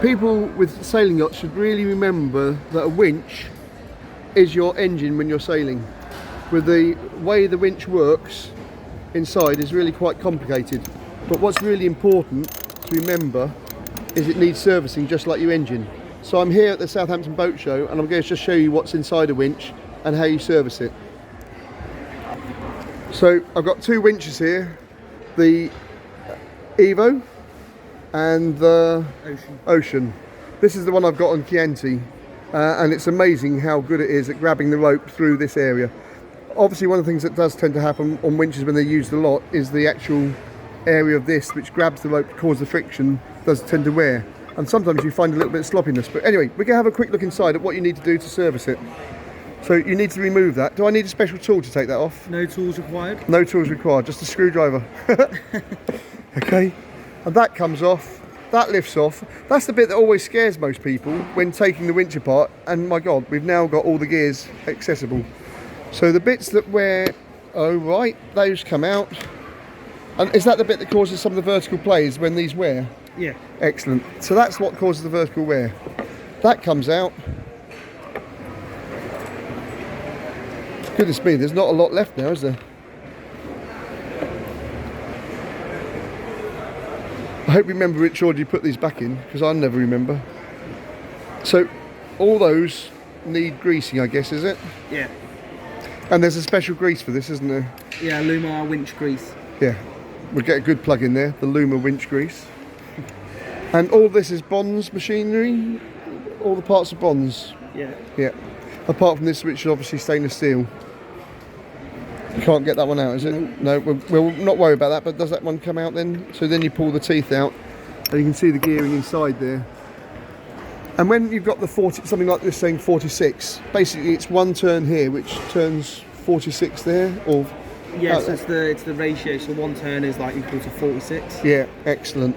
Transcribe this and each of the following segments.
People with sailing yachts should really remember that a winch is your engine when you're sailing. With the way the winch works inside is really quite complicated. But what's really important to remember is it needs servicing just like your engine. So I'm here at the Southampton Boat Show and I'm going to just show you what's inside a winch and how you service it. So I've got two winches here, the Evo and the Ocean. This is the one I've got on Chianti and it's amazing how good it is at grabbing the rope through this area. Obviously one of the things that does tend to happen on winches when they're used a lot is the actual area of this which grabs the rope to cause the friction does tend to wear. And sometimes you find a little bit of sloppiness. But anyway, we're going to have a quick look inside at what you need to do to service it. So you need to remove that. Do I need a special tool to take that off? No tools required. No tools required, just a screwdriver. Okay, and that comes off, that lifts off. That's the bit that always scares most people when taking the winch apart. And my God, we've now got all the gears accessible. So the bits that wear, oh right, those come out. And is that the bit that causes some of the vertical plays when these wear? Yeah. Excellent. So that's what causes the vertical wear. That comes out. Goodness me, there's not a lot left now, is there? I hope you remember which order you put these back in, because I never remember. So all those need greasing, I guess, is it? Yeah. And there's a special grease for this, isn't there? Yeah, Lewmar winch grease. Yeah, we'll get a good plug in there, the Lewmar winch grease. And all this is Bond's machinery? All the parts are Bond's? Yeah. Yeah. Apart from this, which is obviously stainless steel. You can't get that one out, is it? No, we'll not worry about that, but does that one come out then? So then you pull the teeth out and you can see the gearing inside there. And when you've got the 40, something like this saying 46, basically it's one turn here which turns 46 there, or... Yes, it's the ratio, so one turn is like equal to 46. Yeah, excellent.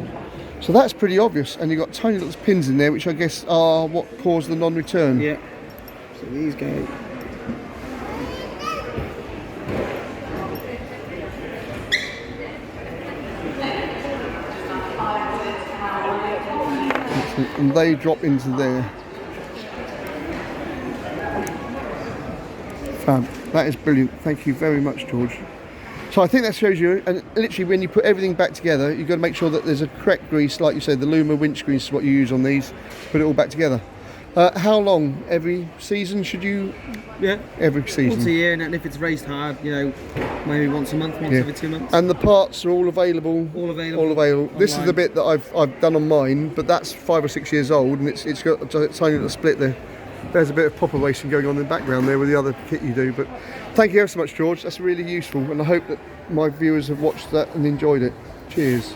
So that's pretty obvious, and you've got tiny little pins in there which I guess are what cause the non-return. Yeah. So these go. And they drop into there. Fab. That is brilliant. Thank you very much, George. So I think that shows you, and literally when you put everything back together, you've got to make sure that there's a correct grease, like you said, the Lewmar winch grease is what you use on these, put it all back together. How long? Every season should you? Yeah. Every season. Once a year, and if it's raced hard, you know, maybe once a month, once every 2 months. And the parts are all available? All available. All available. Online. This is the bit that I've done on mine, but that's 5 or 6 years old, and it's got a tiny little split there. There's a bit of popper racing going on in the background there with the other kit you do. But thank you ever so much, George. That's really useful, and I hope that my viewers have watched that and enjoyed it. Cheers.